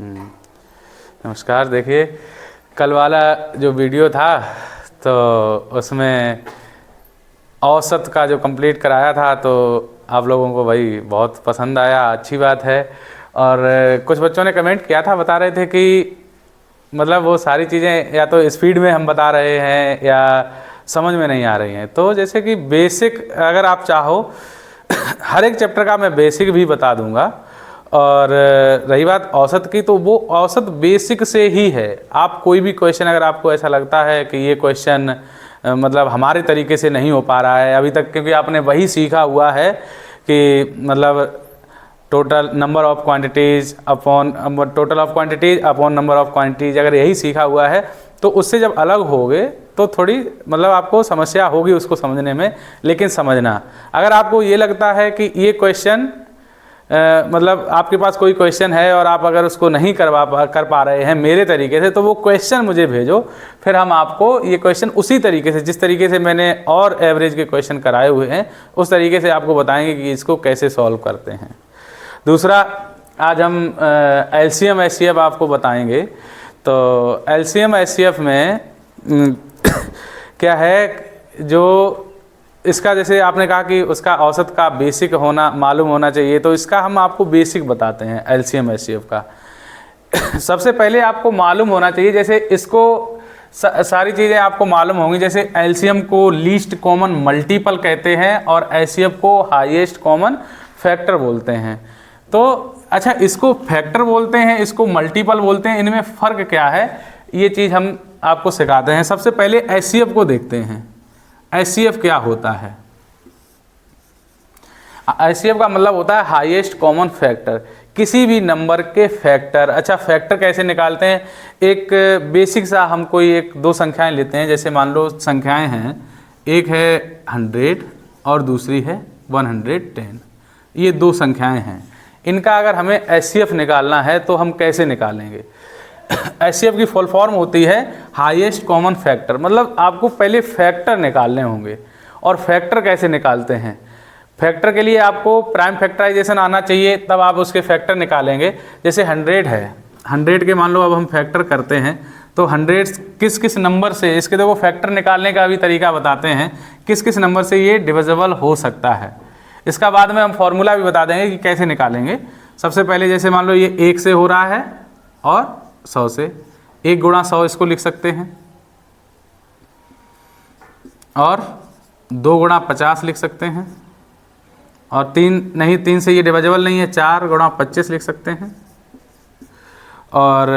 नमस्कार। देखिए, कल वाला जो वीडियो था तो उसमें औसत का जो कंप्लीट कराया था तो आप लोगों को भाई बहुत पसंद आया, अच्छी बात है। और कुछ बच्चों ने कमेंट किया था, बता रहे थे कि मतलब वो सारी चीज़ें या तो स्पीड में हम बता रहे हैं या समझ में नहीं आ रही हैं। तो जैसे कि बेसिक अगर आप चाहो हर एक चैप्टर का मैं बेसिक भी बता दूंगा। और रही बात औसत की, तो वो औसत बेसिक से ही है। आप कोई भी क्वेश्चन अगर आपको ऐसा लगता है कि ये क्वेश्चन मतलब हमारे तरीके से नहीं हो पा रहा है अभी तक, क्योंकि आपने वही सीखा हुआ है कि मतलब total number of quantities upon total of quantities upon number of quantities, अगर यही सीखा हुआ है तो उससे जब अलग होगे तो थोड़ी मतलब आपको समस्या होगी उसको समझने में। लेकिन समझना, अगर आपको ये लगता है कि ये क्वेश्चन मतलब आपके पास कोई क्वेश्चन है और आप अगर उसको नहीं कर पा रहे हैं मेरे तरीके से, तो वो क्वेश्चन मुझे भेजो, फिर हम आपको ये क्वेश्चन उसी तरीके से, जिस तरीके से मैंने और एवरेज के क्वेश्चन कराए हुए हैं उस तरीके से आपको बताएंगे कि इसको कैसे सॉल्व करते हैं। दूसरा, आज हम एलसीएम एचसीएफ आपको बताएंगे। तो एलसीएम एचसीएफ में क्या है, जो इसका जैसे आपने कहा कि उसका औसत का बेसिक होना मालूम होना चाहिए, तो इसका हम आपको बेसिक बताते हैं एलसीएम एचसीएफ का। सबसे पहले आपको मालूम होना चाहिए, जैसे इसको सारी चीज़ें आपको मालूम होंगी। जैसे एलसीएम को लीस्ट कॉमन मल्टीपल कहते हैं और एचसीएफ को हाईएस्ट कॉमन फैक्टर बोलते हैं। तो अच्छा, इसको फैक्टर बोलते हैं, इसको मल्टीपल बोलते हैं, इनमें फ़र्क क्या है ये चीज़ हम आपको सिखाते हैं। सबसे पहले एचसीएफ को देखते हैं। एचसीएफ क्या होता है? एचसीएफ का मतलब होता है हाईएस्ट कॉमन फैक्टर, किसी भी नंबर के फैक्टर। अच्छा, फैक्टर कैसे निकालते हैं? एक बेसिक सा हम कोई एक दो संख्याएं लेते हैं। जैसे मान लो संख्याएं हैं, एक है 100 और दूसरी है 110। ये दो संख्याएं हैं, इनका अगर हमें एचसीएफ निकालना है तो हम कैसे निकालेंगे? एचसीएफ की फुल फॉर्म होती है हाईएस्ट कॉमन फैक्टर, मतलब आपको पहले फैक्टर निकालने होंगे। और फैक्टर कैसे निकालते हैं? फैक्टर के लिए आपको प्राइम फैक्टराइजेशन आना चाहिए, तब आप उसके फैक्टर निकालेंगे। जैसे 100 है, 100 के मान लो अब हम फैक्टर करते हैं तो 100 किस किस नंबर से, इसके देखो फैक्टर निकालने का भी तरीका बताते हैं, किस किस नंबर से ये डिविजिबल हो सकता है। इसका बाद में हम फॉर्मूला भी बता देंगे कि कैसे निकालेंगे। सबसे पहले जैसे मान लो ये 1 से हो रहा है और 100 से, 1 गुणा 100 इसको लिख सकते हैं, और 2 गुणा 50 लिख सकते हैं, और 3 से ये डिविजिबल नहीं है, 4 गुणा 25 लिख सकते हैं, और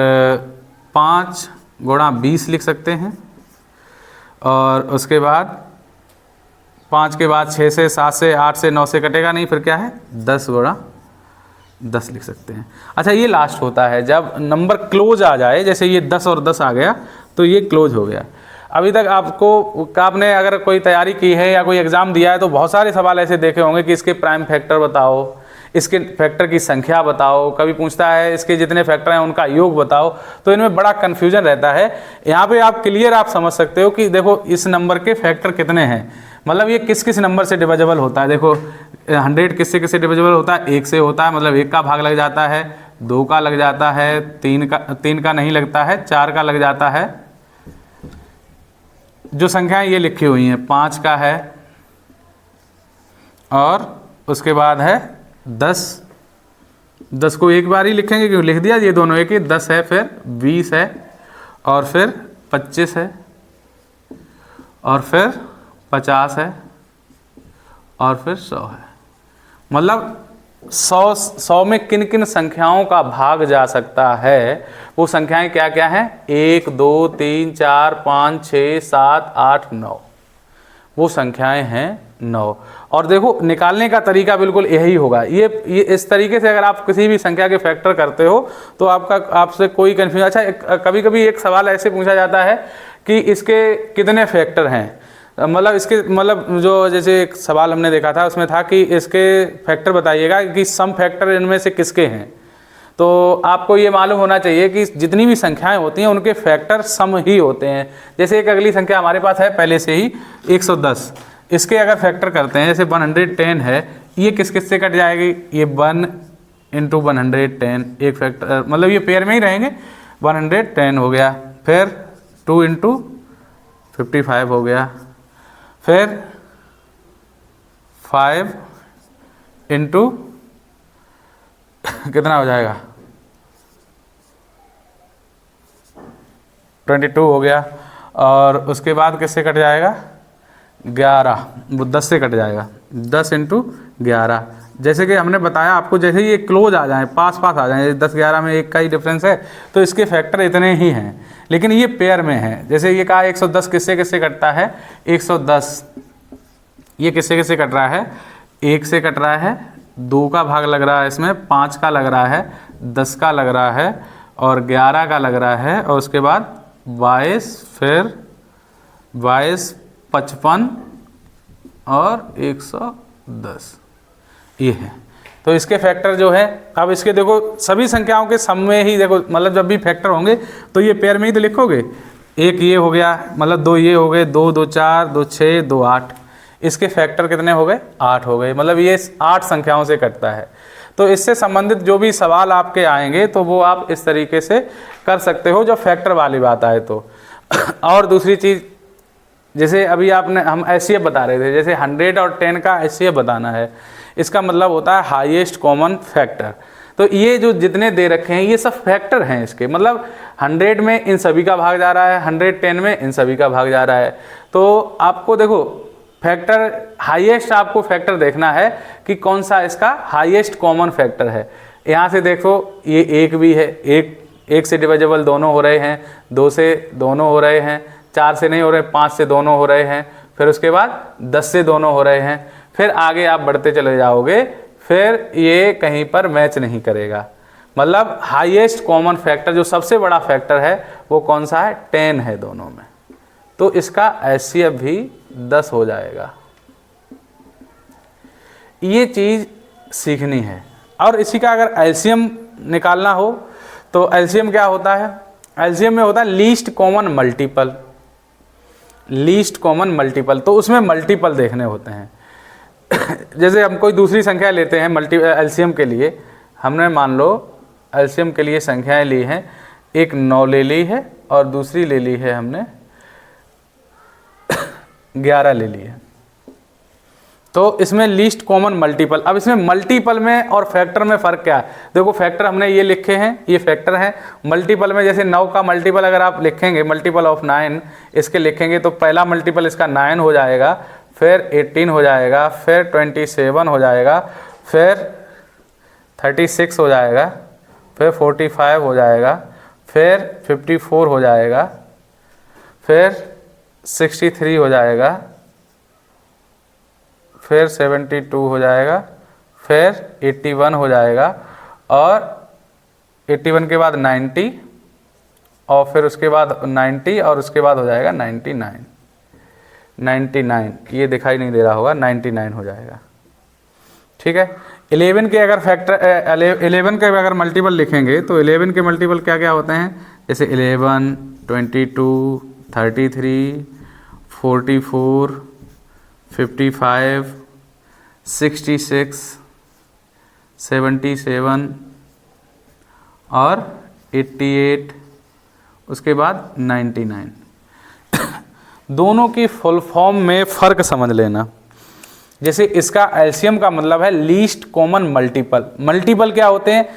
5 गुणा 20 लिख सकते हैं, और उसके बाद 5 के बाद 6 से 7 से 8 से 9 से कटेगा नहीं, फिर क्या है 10 गुणा 10 लिख सकते हैं। अच्छा, ये लास्ट होता है जब नंबर क्लोज आ जाए, जैसे ये 10 और 10 आ गया तो ये क्लोज हो गया। अभी तक आपने अगर कोई तैयारी की है या कोई एग्ज़ाम दिया है तो बहुत सारे सवाल ऐसे देखे होंगे कि इसके प्राइम फैक्टर बताओ, इसके फैक्टर की संख्या बताओ, कभी पूछता है इसके जितने फैक्टर हैं उनका योग बताओ। तो इनमें बड़ा कन्फ्यूजन रहता है। यहाँ पे आप क्लियर आप समझ सकते हो कि देखो इस नंबर के फैक्टर कितने हैं, मतलब ये किस किस नंबर से डिविजिबल होता है। देखो 100 किससे किससे डिविजिबल होता है? 1 से होता है, मतलब 1 का भाग लग जाता है, 2 का लग जाता है, 3 का नहीं लगता है, 4 का लग जाता है। जो संख्याएं ये लिखी हुई हैं, 5 का है, और उसके बाद है 10 को एक बार ही लिखेंगे क्यों लिख दिया, ये दोनों एक ही, 10 है, फिर 20 है, और फिर 25 है, और फिर 50 है, और फिर 100 है। मतलब 100 में किन किन संख्याओं का भाग जा सकता है, वो संख्याएं क्या क्या हैं? 1 2 3 4 5 6 7 8 9, वो संख्याएं हैं 9। और देखो निकालने का तरीका बिल्कुल यही होगा। ये इस तरीके से अगर आप किसी भी संख्या के फैक्टर करते हो तो आपसे कोई कन्फ्यूजन। अच्छा, कभी कभी एक सवाल ऐसे पूछा जाता है कि इसके कितने फैक्टर हैं, मतलब इसके मतलब जो जैसे एक सवाल हमने देखा था उसमें था कि इसके फैक्टर बताइएगा कि सम फैक्टर इनमें से किसके हैं। तो आपको ये मालूम होना चाहिए कि जितनी भी संख्याएं होती हैं उनके फैक्टर सम ही होते हैं। जैसे एक अगली संख्या हमारे पास है पहले से ही 110, इसके अगर फैक्टर करते हैं, जैसे 110 है, ये किस किस से कट जाएगी? ये 1 इंटू 110, एक फैक्टर मतलब ये पेयर में ही रहेंगे, 110 हो गया, फिर 2 इंटू 55 हो गया, फिर 5 इंटू कितना हो जाएगा 22 हो गया, और उसके बाद किससे कट जाएगा 11, वो 10 से कट जाएगा, 10 इंटू 11। जैसे कि हमने बताया आपको, जैसे ही ये क्लोज आ जाए, पास पास आ जाए, 10-11 में एक का ही डिफरेंस है, तो इसके फैक्टर इतने ही हैं, लेकिन ये पेयर में है। जैसे ये कहा 110 किससे किससे कटता है, 110 ये किससे किससे कट रहा है, 1 से कट रहा है, 2 का भाग लग रहा है इसमें, 5 का लग रहा है, 10 का लग रहा है, और 11 का लग रहा है, और उसके बाद 22, फिर 22, 55 और 110 ये है। तो इसके फैक्टर जो है, अब इसके देखो सभी संख्याओं के सम में ही देखो, मतलब जब भी फैक्टर होंगे तो ये पेयर में ही तो लिखोगे। एक ये हो गया, मतलब 2 ये हो गए, 2 2 4, 2 6, 2 8, इसके फैक्टर कितने हो गए 8 हो गए, मतलब ये 8 संख्याओं से कटता है। तो इससे संबंधित जो भी सवाल आपके आएंगे तो वो आप इस तरीके से कर सकते हो जब फैक्टर वाली बात आए तो। और दूसरी चीज़, जैसे अभी हम एचसीएफ बता रहे थे, जैसे 100 और 10 का एचसीएफ बताना है, इसका मतलब होता है हाईएस्ट कॉमन फैक्टर। तो ये जो जितने दे रखे हैं ये सब फैक्टर हैं इसके, मतलब 100 में इन सभी का भाग जा रहा है, 110 में इन सभी का भाग जा रहा है। तो आपको देखो फैक्टर हाईएस्ट, आपको फैक्टर देखना है कि कौन सा इसका हाईएस्ट कॉमन फैक्टर है। यहाँ से देखो ये 1 भी है, एक से डिविजिबल दोनों हो रहे हैं, 2 से दोनों हो रहे हैं, 4 से नहीं हो रहे, 5 से दोनों हो रहे हैं, फिर उसके बाद 10 से दोनों हो रहे हैं, फिर आगे आप बढ़ते चले जाओगे, फिर ये कहीं पर मैच नहीं करेगा। मतलब हाईएस्ट कॉमन फैक्टर जो सबसे बड़ा फैक्टर है वो कौन सा है, 10 है दोनों में। तो इसका एचसीएफ भी 10 हो जाएगा। ये चीज़ सीखनी है। और इसी का अगर एलसीएम निकालना हो तो एलसीएम क्या होता है, एलसीएम में होता है least common multiple. Least common multiple, तो उसमें मल्टीपल देखने होते हैं। जैसे हम कोई दूसरी संख्या लेते हैं एलसीएम के लिए, हमने मान लो एलसीएम के लिए संख्याएं ली हैं, एक 9 ले ली है और दूसरी ले ली है हमने 11 ले ली है। तो इसमें लीस्ट कॉमन मल्टीपल, अब इसमें मल्टीपल में और फैक्टर में फ़र्क क्या है। देखो फैक्टर हमने ये लिखे हैं, ये फैक्टर हैं। मल्टीपल में जैसे 9 का मल्टीपल अगर आप लिखेंगे, मल्टीपल ऑफ 9 इसके लिखेंगे, तो पहला मल्टीपल इसका 9 हो जाएगा, फिर 18 हो जाएगा, फिर 27 हो जाएगा, फिर 36 हो जाएगा, फिर 45 हो जाएगा, फिर 54 हो जाएगा, फिर 63 हो जाएगा, फिर 72 हो जाएगा, फिर 81 हो जाएगा, और 81 के बाद 90, और फिर उसके बाद 90, और उसके बाद हो जाएगा 99। ये दिखाई नहीं दे रहा होगा, 99 हो जाएगा। ठीक है। 11 के अगर फैक्टर 11 के अगर मल्टीपल लिखेंगे तो 11 के मल्टीपल क्या क्या होते हैं, जैसे 11, 22, 33, 44, 55, 66, 77 और 88, उसके बाद 99। दोनों की फुल फॉर्म में फ़र्क समझ लेना। जैसे इसका एलसीएम का मतलब है लीस्ट कॉमन मल्टीपल। मल्टीपल क्या होते हैं,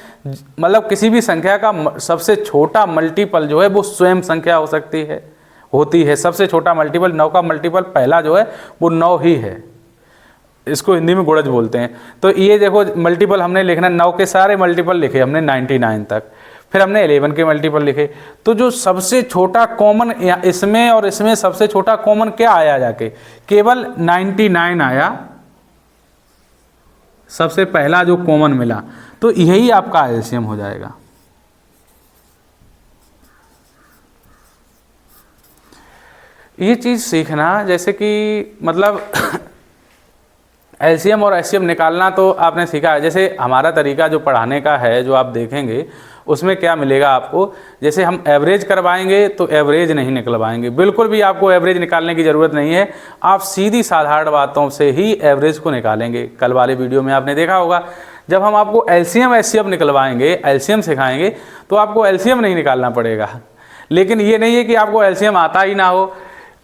मतलब किसी भी संख्या का सबसे छोटा मल्टीपल जो है वो स्वयं संख्या हो सकती है, होती है। सबसे छोटा मल्टीपल 9 का मल्टीपल पहला जो है वो 9 ही है, इसको हिंदी में गुणज बोलते हैं। तो ये देखो मल्टीपल हमने लिखना, 9 के सारे मल्टीपल लिखे हमने 99 तक, फिर हमने 11 के मल्टीपल लिखे। तो जो सबसे छोटा कॉमन इसमें और इसमें सबसे छोटा कॉमन क्या आया, जाके केवल 99 आया, सबसे पहला जो कॉमन मिला, तो यही आपका एलसीएम हो जाएगा। ये चीज़ सीखना, जैसे कि मतलब एलसीएम और एचसीएफ निकालना तो आपने सीखा है। जैसे हमारा तरीका जो पढ़ाने का है, जो आप देखेंगे उसमें क्या मिलेगा आपको, जैसे हम एवरेज करवाएंगे तो एवरेज नहीं निकलवाएंगे, बिल्कुल भी आपको एवरेज निकालने की ज़रूरत नहीं है। आप सीधी साधारण बातों से ही एवरेज को निकालेंगे। कल वाले वीडियो में आपने देखा होगा, जब हम आपको एलसीएम एचसीएफ निकलवाएंगे, एलसीएम सिखाएंगे, तो आपको एलसीएम नहीं निकालना पड़ेगा। लेकिन ये नहीं है कि आपको एलसीएम आता ही ना हो,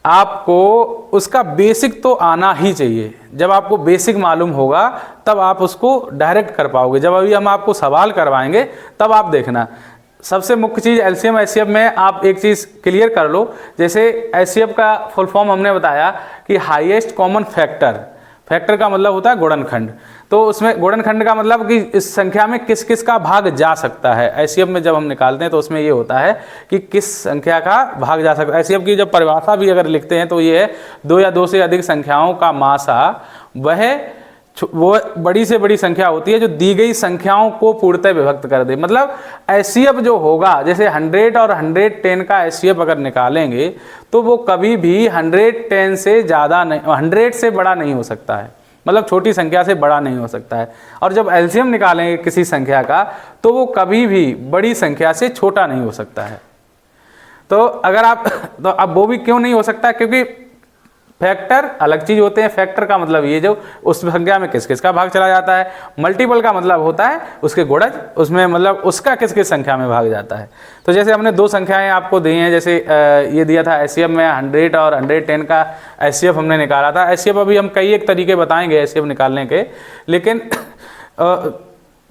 आपको उसका बेसिक तो आना ही चाहिए। जब आपको बेसिक मालूम होगा तब आप उसको डायरेक्ट कर पाओगे। जब अभी हम आपको सवाल करवाएंगे तब आप देखना। सबसे मुख्य चीज़ एलसीएम एचसीएफ में आप एक चीज़ क्लियर कर लो, जैसे एचसीएफ का फुल फॉर्म हमने बताया कि हाईएस्ट कॉमन फैक्टर, फैक्टर का मतलब होता है गुणनखंड। तो उसमें गुणनखंड का मतलब कि इस संख्या में किस किस का भाग जा सकता है। एचसीएफ में जब हम निकालते हैं तो उसमें ये होता है कि किस संख्या का भाग जा सकता है। एचसीएफ की जब परिभाषा भी अगर लिखते हैं तो ये है 2 या 2 से अधिक संख्याओं का मासा वो बड़ी से बड़ी संख्या होती है जो दी गई संख्याओं को पूर्णतः विभक्त कर दे। मतलब एचसीएफ जो होगा, जैसे 100 और 110 का एचसीएफ अगर निकालेंगे तो वो कभी भी 110 से ज़्यादा नहीं, 100 से बड़ा नहीं हो सकता है। मतलब छोटी संख्या से बड़ा नहीं हो सकता है। और जब एलसीएम निकालेंगे किसी संख्या का तो वो कभी भी बड़ी संख्या से छोटा नहीं हो सकता है। तो अगर आप तो अब वो भी क्यों नहीं हो सकता, क्योंकि फैक्टर अलग चीज होते हैं। फैक्टर का मतलब ये जो उस संख्या में किस किस का भाग चला जाता है। मल्टीपल का मतलब होता है उसके गुणज, उसमें मतलब उसका किस किस संख्या में भाग जाता है। तो जैसे हमने 2 संख्याएं आपको दी हैं, जैसे ये दिया था एचसीएफ में 100 और 110 का एचसीएफ हमने निकाला था। एचसीएफ अभी हम कई एक तरीके बताएंगे एचसीएफ निकालने के, लेकिन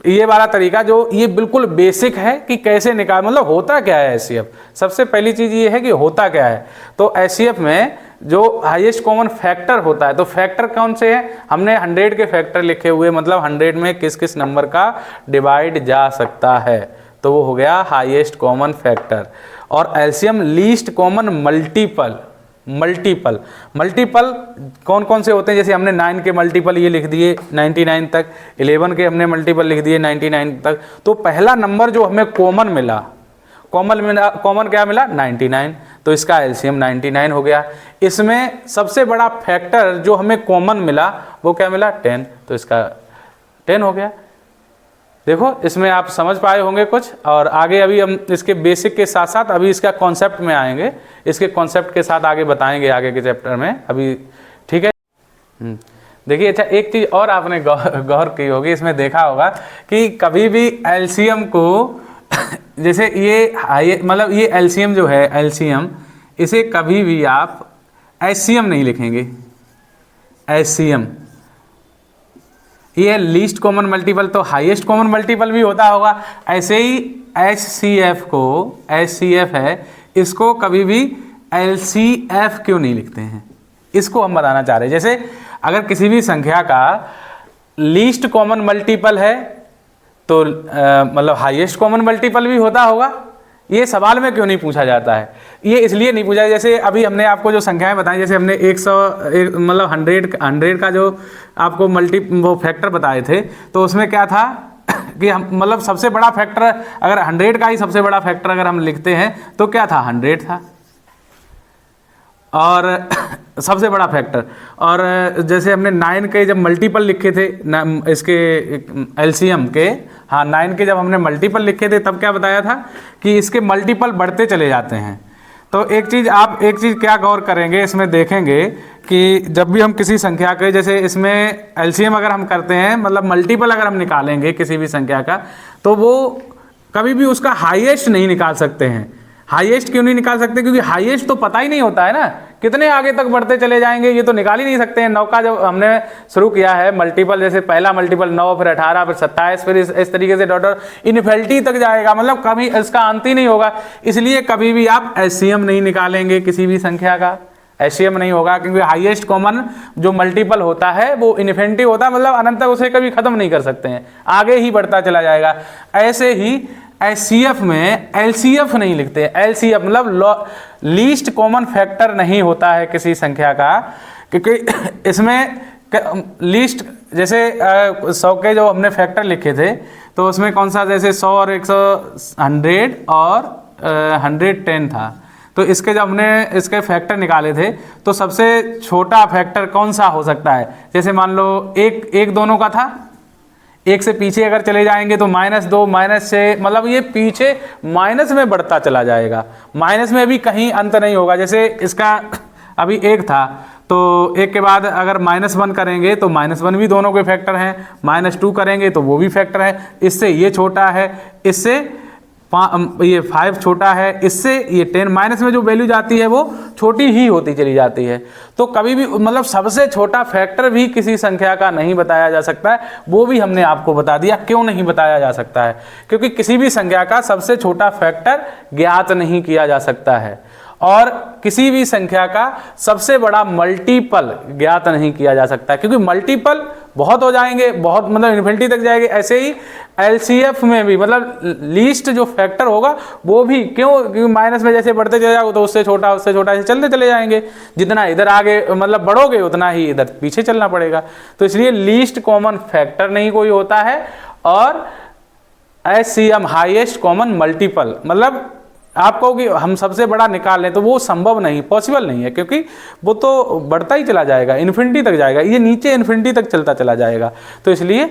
ये वाला तरीका जो ये बिल्कुल बेसिक है कि कैसे निकाल, मतलब होता क्या है एचसीएफ। सबसे पहली चीज़ ये है कि होता क्या है। तो एचसीएफ में जो हाईएस्ट कॉमन फैक्टर होता है, तो फैक्टर कौन से हैं, हमने 100 के फैक्टर लिखे हुए, मतलब 100 में किस किस नंबर का डिवाइड जा सकता है, तो वो हो गया हाईएस्ट कॉमन फैक्टर। और LCM least common multiple. Multiple कौन कौन से होते हैं, जैसे हमने 9 के मल्टीपल ये लिख दिए 99 तक, 11 के हमने मल्टीपल लिख दिए 99 तक। तो पहला नंबर जो हमें कॉमन मिला, कॉमन क्या मिला 99, तो इसका एलसीएम 99 हो गया। इसमें सबसे बड़ा फैक्टर जो हमें कॉमन मिला वो क्या मिला 10, तो इसका 10 हो गया। देखो इसमें आप समझ पाए होंगे कुछ। और आगे अभी हम इसके बेसिक के साथ साथ अभी इसका कॉन्सेप्ट में आएंगे, इसके कॉन्सेप्ट के साथ आगे बताएंगे आगे के चैप्टर में अभी, ठीक है। देखिए अच्छा, एक चीज़ और आपने गौर की होगी, इसमें देखा होगा कि कभी भी एलसीएम को जैसे ये मतलब ये एलसीएम जो है, एलसीएम इसे कभी भी आप एचसीएम नहीं लिखेंगे। एचसीएम ये लीस्ट कॉमन मल्टीपल, तो हाईएस्ट कॉमन मल्टीपल भी होता होगा। ऐसे ही एचसीएफ को, एचसीएफ है, इसको कभी भी एलसीएफ क्यों नहीं लिखते हैं, इसको हम बताना चाह रहे हैं। जैसे अगर किसी भी संख्या का लीस्ट कॉमन मल्टीपल है तो मतलब हाईएस्ट कॉमन मल्टीपल भी होता होगा, ये सवाल में क्यों नहीं पूछा जाता है। ये इसलिए नहीं पूछा, जैसे अभी हमने आपको जो संख्याएं बताई, जैसे हमने 100 मतलब 100 का जो आपको वो फैक्टर बताए थे, तो उसमें क्या था कि हम मतलब सबसे बड़ा फैक्टर, अगर 100 का ही सबसे बड़ा फैक्टर अगर हम लिखते हैं तो क्या था 100 था, और सबसे बड़ा फैक्टर। और जैसे हमने 9 के जब मल्टीपल लिखे थे इसके एलसीएम के, हाँ 9 के जब हमने मल्टीपल लिखे थे तब क्या बताया था कि इसके मल्टीपल बढ़ते चले जाते हैं। तो एक चीज़ क्या गौर करेंगे, इसमें देखेंगे कि जब भी हम किसी संख्या के, जैसे इसमें एलसीएम अगर हम करते हैं, मतलब मल्टीपल अगर हम निकालेंगे किसी भी संख्या का, तो वो कभी भी उसका हाईएस्ट नहीं निकाल सकते हैं। हाईएस्ट क्यों नहीं निकाल सकते, क्योंकि हाईएस्ट तो पता ही नहीं होता है ना, कितने आगे तक बढ़ते चले जाएंगे ये तो निकाल ही नहीं सकते हैं। 9 का जब हमने शुरू किया है मल्टीपल, जैसे पहला मल्टीपल 9, फिर 18, फिर 27, फिर इस तरीके से डॉट इनफिनिटी तक जाएगा, मतलब कभी इसका अंत ही नहीं होगा। इसलिए कभी भी आप एचसीएम नहीं निकालेंगे किसी भी संख्या का, एचसीएम नहीं होगा, क्योंकि हाईएस्ट कॉमन जो मल्टीपल होता है वो इनफिनिटी होता है, मतलब अनंत तक उसे कभी खत्म नहीं कर सकते हैं, आगे ही बढ़ता चला जाएगा। ऐसे ही एचसीएफ में एलसीएफ नहीं लिखते। एलसीएफ मतलब लीस्ट कॉमन फैक्टर नहीं होता है किसी संख्या का, क्योंकि इसमें लीस्ट, जैसे 100 के जो हमने फैक्टर लिखे थे तो उसमें कौन सा, जैसे 100 और 100 और 110 था, तो इसके जब हमने इसके फैक्टर निकाले थे तो सबसे छोटा फैक्टर कौन सा हो सकता है। जैसे मान लो एक दोनों का था, एक से पीछे अगर चले जाएंगे तो -2, माइनस से, मतलब ये पीछे माइनस में बढ़ता चला जाएगा, माइनस में भी कहीं अंत नहीं होगा। जैसे इसका अभी 1 था तो एक के बाद अगर -1 करेंगे तो -1 भी दोनों के फैक्टर हैं, -2 करेंगे तो वो भी फैक्टर है, इससे ये छोटा है, इससे ये 5 छोटा है, इससे ये 10 माइनस में जो वैल्यू जाती है वो छोटी ही होती चली जाती है। तो कभी भी मतलब सबसे छोटा फैक्टर भी किसी संख्या का नहीं बताया जा सकता है, वो भी हमने आपको बता दिया। क्यों नहीं बताया जा सकता है? क्योंकि किसी भी संख्या का सबसे छोटा फैक्टर ज्ञात नहीं किया जा सकता है और किसी भी संख्या का सबसे बड़ा मल्टीपल ज्ञात नहीं किया जा सकता है, क्योंकि मल्टीपल बहुत हो जाएंगे, बहुत मतलब इन्फिनिटी तक जाएंगे। ऐसे ही एलसीएफ में भी मतलब लीस्ट जो फैक्टर होगा वो भी क्योंकि माइनस में जैसे बढ़ते चले जाओगे तो उससे छोटा ऐसे चलते चले जाएंगे। जितना इधर आगे मतलब बढ़ोगे उतना ही इधर पीछे चलना पड़ेगा। तो इसलिए लीस्ट कॉमन फैक्टर नहीं कोई होता है और एचसीएम हाईएस्ट कॉमन मल्टीपल मतलब आप कहोगे हम सबसे बड़ा निकाल लें तो वो संभव नहीं, पॉसिबल नहीं है, क्योंकि वो तो बढ़ता ही चला जाएगा, इन्फिनिटी तक जाएगा, ये नीचे इन्फिनिटी तक चलता चला जाएगा। तो इसलिए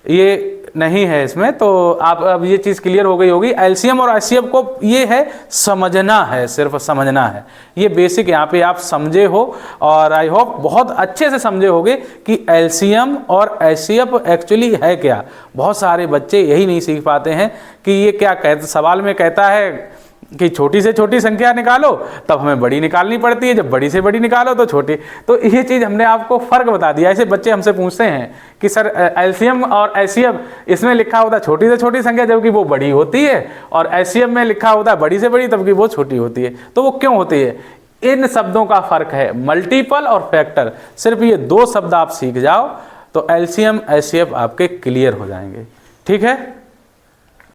ये नहीं है इसमें। तो आप अब ये चीज़ क्लियर हो गई होगी। एलसीएम और एचसीएफ को ये है समझना है, सिर्फ समझना है, ये बेसिक यहाँ पे आप समझे हो और आई होप बहुत अच्छे से समझे होगे कि एलसीएम और एचसीएफ एक्चुअली है क्या। बहुत सारे बच्चे यही नहीं सीख पाते हैं कि ये क्या कहते, सवाल में कहता है कि छोटी से छोटी संख्या निकालो तब हमें बड़ी निकालनी पड़ती है, जब बड़ी से बड़ी निकालो तो छोटी। तो ये चीज़ हमने आपको फ़र्क बता दिया। ऐसे बच्चे हमसे पूछते हैं कि सर एलसीएम और एचसीएफ इसमें लिखा होता है छोटी से छोटी संख्या जबकि वो बड़ी होती है, और एचसीएफ में लिखा होता है बड़ी से बड़ी तबकि वो छोटी होती है। तो वो क्यों होती है? इन शब्दों का फ़र्क है, मल्टीपल और फैक्टर। सिर्फ ये 2 शब्द आप सीख जाओ तो एलसीएम एचसीएफ आपके क्लियर हो जाएंगे। ठीक है।